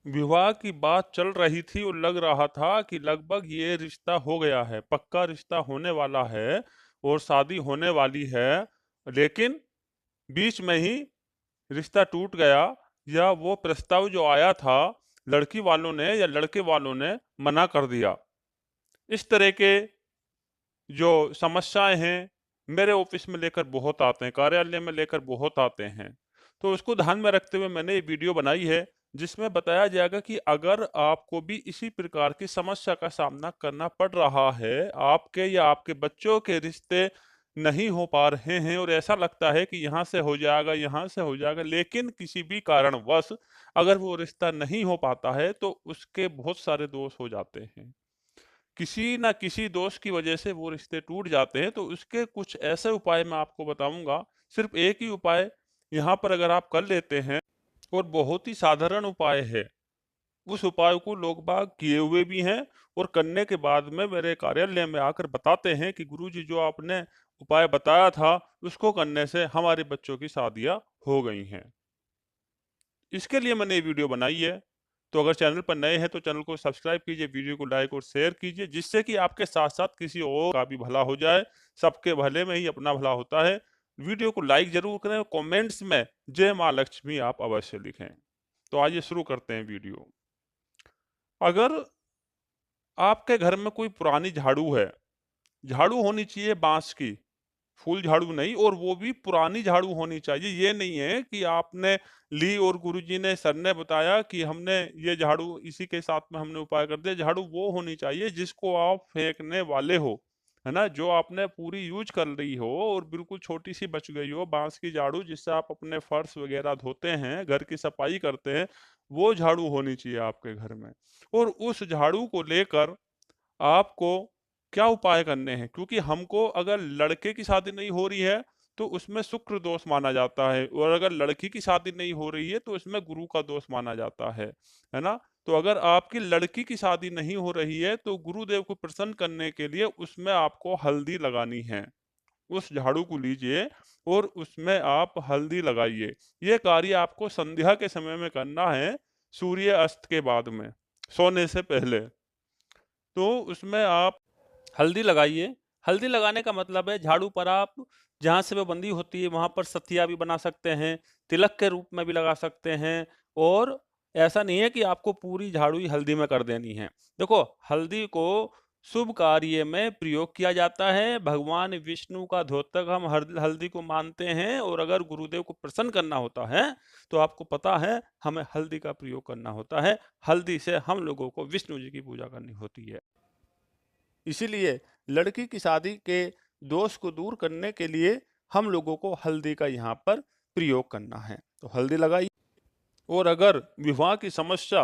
विवाह की बात चल रही थी और लग रहा था कि लगभग ये रिश्ता हो गया है, पक्का रिश्ता होने वाला है और शादी होने वाली है। लेकिन बीच में ही रिश्ता टूट गया, या वो प्रस्ताव जो आया था लड़की वालों ने या लड़के वालों ने मना कर दिया। इस तरह के जो समस्याएं हैं मेरे ऑफिस में लेकर बहुत आते हैं, कार्यालय में लेकर बहुत आते हैं। तो उसको ध्यान में रखते हुए मैंने ये वीडियो बनाई है, जिसमें बताया जाएगा कि अगर आपको भी इसी प्रकार की समस्या का सामना करना पड़ रहा है, आपके या आपके बच्चों के रिश्ते नहीं हो पा रहे हैं और ऐसा लगता है कि यहाँ से हो जाएगा, यहाँ से हो जाएगा, लेकिन किसी भी कारणवश अगर वो रिश्ता नहीं हो पाता है तो उसके बहुत सारे दोष हो जाते हैं। किसी ना किसी दोस्त की वजह से वो रिश्ते टूट जाते हैं, तो उसके कुछ ऐसे उपाय मैं आपको बताऊंगा। सिर्फ एक ही उपाय यहाँ पर अगर आप कर लेते हैं, और बहुत ही साधारण उपाय है, उस उपाय को लोग बाग किए हुए भी हैं और करने के बाद में मेरे कार्यालय में आकर बताते हैं कि गुरुजी जो आपने उपाय बताया था उसको करने से हमारे बच्चों की शादियां हो गई हैं। इसके लिए मैंने ये वीडियो बनाई है। तो अगर चैनल पर नए हैं तो चैनल को सब्सक्राइब कीजिए, वीडियो को लाइक और शेयर कीजिए, जिससे कि आपके साथ-साथ किसी और का भी भला हो जाए। सबके भले में ही अपना भला होता है। वीडियो को लाइक ज़रूर करें, कमेंट्स में जय माँ लक्ष्मी आप अवश्य लिखें। तो आइए शुरू करते हैं वीडियो। अगर आपके घर में कोई पुरानी झाड़ू है, झाड़ू होनी चाहिए बाँस की, फूल झाड़ू नहीं, और वो भी पुरानी झाड़ू होनी चाहिए। ये नहीं है कि आपने ली और गुरुजी ने, सर ने बताया कि हमने ये झाड़ू इसी के साथ में हमने उपाय कर दिया। झाड़ू वो होनी चाहिए जिसको आप फेंकने वाले हो, है ना? जो आपने पूरी यूज़ कर रही हो और बिल्कुल छोटी-सी बच गई हो, बाँस की झाड़ू जिससे आप अपने फर्श वगैरह धोते हैं, घर की सफाई करते हैं, वो झाड़ू होनी चाहिए आपके घर में। और उस झाड़ू को लेकर आपको क्या उपाय करने हैं, क्योंकि हमको अगर लड़के की शादी नहीं हो रही है तो उसमें शुक्र दोष माना जाता है, और अगर लड़की की शादी नहीं हो रही है तो उसमें गुरु का दोष माना जाता है ना? तो अगर आपकी लड़की की शादी नहीं हो रही है तो गुरुदेव को प्रसन्न करने के लिए उसमें आपको हल्दी लगानी है। उस झाड़ू को लीजिए और उसमें आप हल्दी लगाइए। ये कार्य आपको संध्या के समय में करना है, सूर्य अस्त के बाद में, सोने से पहले। तो उसमें आप हल्दी लगाइए। हल्दी लगाने का मतलब है झाड़ू पर आप जहाँ से वो बंधी होती है वहाँ पर सथिया भी बना सकते हैं, तिलक के रूप में भी लगा सकते हैं, और ऐसा नहीं है कि आपको पूरी झाड़ू ही हल्दी में कर देनी है। देखो, हल्दी को शुभ कार्य में प्रयोग किया जाता है। भगवान विष्णु का द्योतक हम हल्दी को मानते हैं, और अगर गुरुदेव को प्रसन्न करना होता है तो आपको पता है हमें हल्दी का प्रयोग करना होता है। हल्दी से हम लोगों को विष्णु जी की पूजा करनी होती है। इसीलिए लड़की की शादी के दोष को दूर करने के लिए हम लोगों को हल्दी का यहाँ पर प्रयोग करना है। तो हल्दी लगाइए। और अगर विवाह की समस्या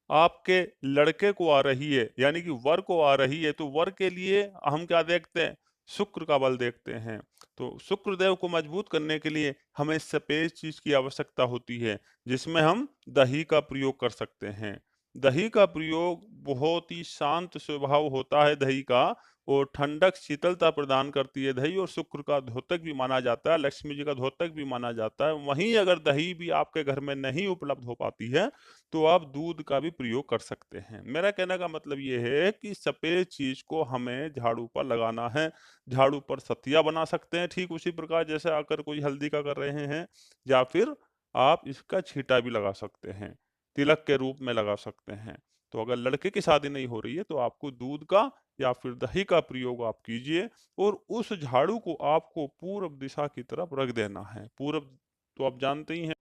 आपके लड़के को आ रही है, यानी कि वर को आ रही है, तो वर के लिए हम क्या देखते हैं? शुक्र का बल देखते हैं। तो शुक्र देव को मजबूत करने के लिए हमें सफेद चीज की आवश्यकता होती है, जिसमें हम दही का प्रयोग कर सकते हैं। दही का प्रयोग बहुत ही शांत स्वभाव होता है दही का, और ठंडक शीतलता प्रदान करती है दही, और शुक्र का द्योतक भी माना जाता है, लक्ष्मी जी का द्योतक भी माना जाता है। वहीं अगर दही भी आपके घर में नहीं उपलब्ध हो पाती है तो आप दूध का भी प्रयोग कर सकते हैं। मेरा कहने का मतलब ये है कि सफ़ेद चीज़ को हमें झाड़ू पर लगाना है। झाड़ू पर सतिया बना सकते हैं, ठीक उसी प्रकार जैसे आकर कोई हल्दी का कर रहे हैं, या फिर आप इसका छींटा भी लगा सकते हैं, तिलक के रूप में लगा सकते हैं। तो अगर लड़के की शादी नहीं हो रही है तो आपको दूध का या फिर दही का प्रयोग आप कीजिए, और उस झाड़ू को आपको पूर्व दिशा की तरफ रख देना है। पूर्व तो आप जानते ही हैं,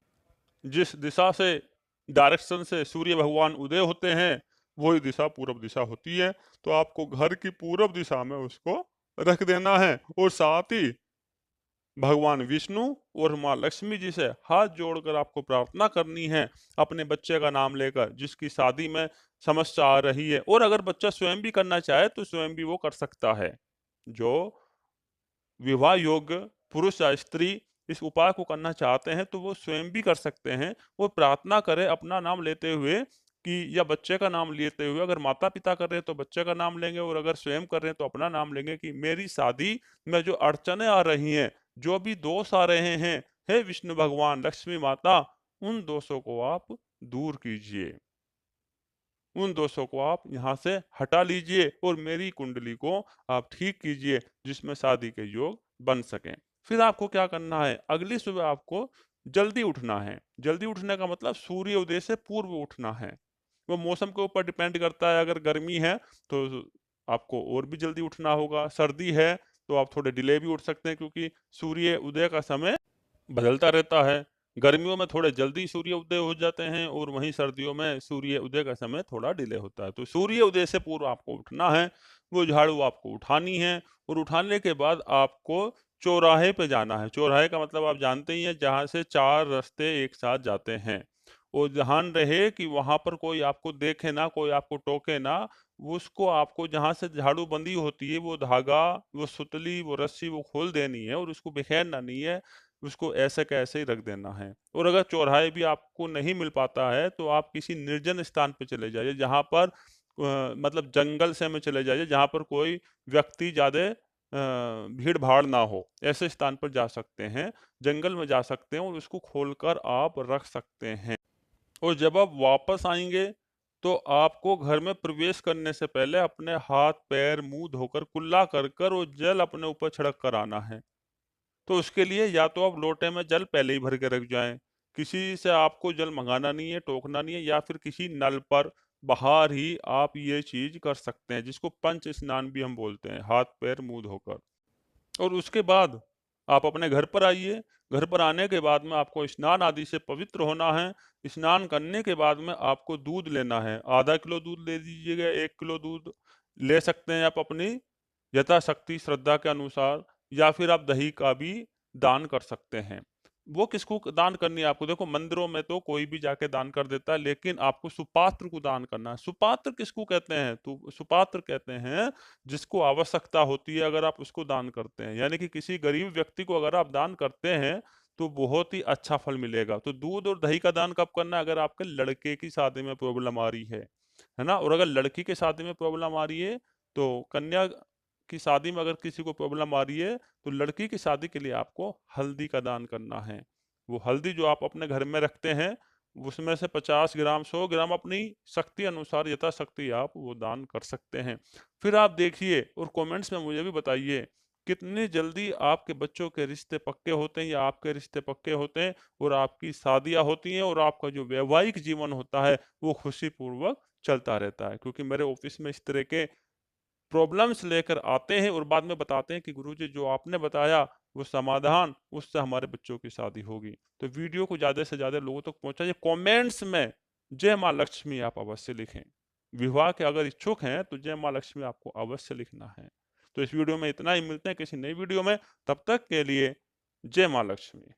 जिस दिशा से, डायरेक्शन से सूर्य भगवान उदय होते हैं, वही दिशा पूर्व दिशा होती है। तो आपको घर की पूर्व दिशा में उसको रख देना है, और साथ ही भगवान विष्णु और माँ लक्ष्मी जी से हाथ जोड़कर आपको प्रार्थना करनी है, अपने बच्चे का नाम लेकर जिसकी शादी में समस्या आ रही है। और अगर बच्चा स्वयं भी करना चाहे तो स्वयं भी वो कर सकता है। जो विवाह योग्य पुरुष या स्त्री इस उपाय को करना चाहते हैं तो वो स्वयं भी कर सकते हैं। वो प्रार्थना करें अपना नाम लेते हुए, कि या बच्चे का नाम लेते हुए, अगर माता पिता कर रहे हैं तो बच्चे का नाम लेंगे, और अगर स्वयं कर रहे हैं तो अपना नाम लेंगे, कि मेरी शादी में जो अड़चने आ रही हैं, जो भी दोष आ रहे हैं, हे विष्णु भगवान, लक्ष्मी माता, उन दोषों को आप दूर कीजिए। उन दोषों को आप यहाँ से हटा लीजिए और मेरी कुंडली को आप ठीक कीजिए, जिसमें शादी के योग बन सकें। फिर आपको क्या करना है, अगली सुबह आपको जल्दी उठना है। जल्दी उठने का मतलब सूर्य उदय से पूर्व उठना है। वो मौसम के ऊपर डिपेंड करता है, अगर गर्मी है तो आपको और भी जल्दी उठना होगा, सर्दी है तो आप थोड़े डिले भी उठ सकते हैं, क्योंकि सूर्य उदय का समय बदलता रहता है। गर्मियों में थोड़े जल्दी सूर्य उदय हो जाते हैं और वहीं सर्दियों में सूर्य उदय का समय थोड़ा डिले होता है। तो सूर्य उदय से पूर्व आपको उठना है, वो झाड़ू आपको उठानी है और उठाने के बाद आपको चौराहे पे जाना है। चौराहे का मतलब आप जानते ही हैं, जहाँ से 4 रास्ते एक साथ जाते हैं। और ध्यान रहे कि वहाँ पर कोई आपको देखे ना, कोई आपको टोके ना। उसको आपको जहाँ से झाड़ू बंधी होती है, वो धागा, वो सुतली, वो रस्सी वो खोल देनी है और उसको बिखेरना नहीं है। उसको ऐसे का ऐसे ही रख देना है। और अगर चौराहे भी आपको नहीं मिल पाता है तो आप किसी निर्जन स्थान पे चले जाइए, जहाँ पर मतलब जंगल से में चले जाइए, जहाँ पर कोई व्यक्ति ज़्यादा भीड़ भाड़ ना हो, ऐसे स्थान पर जा सकते हैं। जंगल में जा सकते हैं और उसको खोलकर आप रख सकते हैं। और जब आप वापस आएंगे तो आपको घर में प्रवेश करने से पहले अपने हाथ पैर मुंह धोकर कुल्ला कर कर और जल अपने ऊपर छिड़क कर आना है। तो उसके लिए या तो आप लोटे में जल पहले ही भर के रख जाएं, किसी से आपको जल मंगाना नहीं है, टोकना नहीं है, या फिर किसी नल पर बाहर ही आप ये चीज कर सकते हैं, जिसको पंच स्नान भी हम बोलते हैं, हाथ पैर मुंह धोकर। और उसके बाद आप अपने घर पर आइए। घर पर आने के बाद में आपको स्नान आदि से पवित्र होना है। स्नान करने के बाद में आपको दूध लेना है। आधा किलो दूध ले लीजिएगा, 1 किलो दूध ले सकते हैं आप अपनी यथाशक्ति श्रद्धा के अनुसार, या फिर आप दही का भी दान कर सकते हैं। वो किसको दान करनी है आपको, देखो मंदिरों में तो कोई भी जाके दान कर देता है, लेकिन आपको सुपात्र को दान करना है। सुपात्र किसको कहते हैं, तो सुपात्र कहते हैं जिसको आवश्यकता होती है, अगर आप उसको दान करते हैं, यानी कि किसी गरीब व्यक्ति को अगर आप दान करते हैं तो बहुत ही अच्छा फल मिलेगा। तो दूध और दही का दान कब करना है, अगर आपके लड़के की शादी में प्रॉब्लम आ रही है ना। और अगर लड़की के शादी में प्रॉब्लम आ रही है, तो कन्या की शादी में अगर किसी को प्रॉब्लम आ रही है, तो लड़की की शादी के लिए आपको हल्दी का दान करना है। वो हल्दी जो आप अपने घर में रखते हैं, उसमें से 50 ग्राम 100 ग्राम अपनी शक्ति अनुसार यथाशक्ति आप वो दान कर सकते हैं। फिर आप देखिए और कमेंट्स में मुझे भी बताइए कितनी जल्दी आपके बच्चों के रिश्ते पक्के होते हैं या आपके रिश्ते पक्के होते हैं और आपकी शादियां होती हैं और आपका जो वैवाहिक जीवन होता है वो खुशीपूर्वक चलता रहता है। क्योंकि मेरे ऑफिस में इस तरह के प्रॉब्लम्स लेकर आते हैं और बाद में बताते हैं कि गुरुजी जो आपने बताया वो समाधान, उससे हमारे बच्चों की शादी होगी। तो वीडियो को ज़्यादा से ज़्यादा लोगों तक पहुंचाइए। कमेंट्स में जय माँ लक्ष्मी आप अवश्य लिखें। विवाह के अगर इच्छुक हैं तो जय माँ लक्ष्मी आपको अवश्य लिखना है। तो इस वीडियो में इतना ही, मिलते हैं किसी नई वीडियो में, तब तक के लिए जय माँ लक्ष्मी।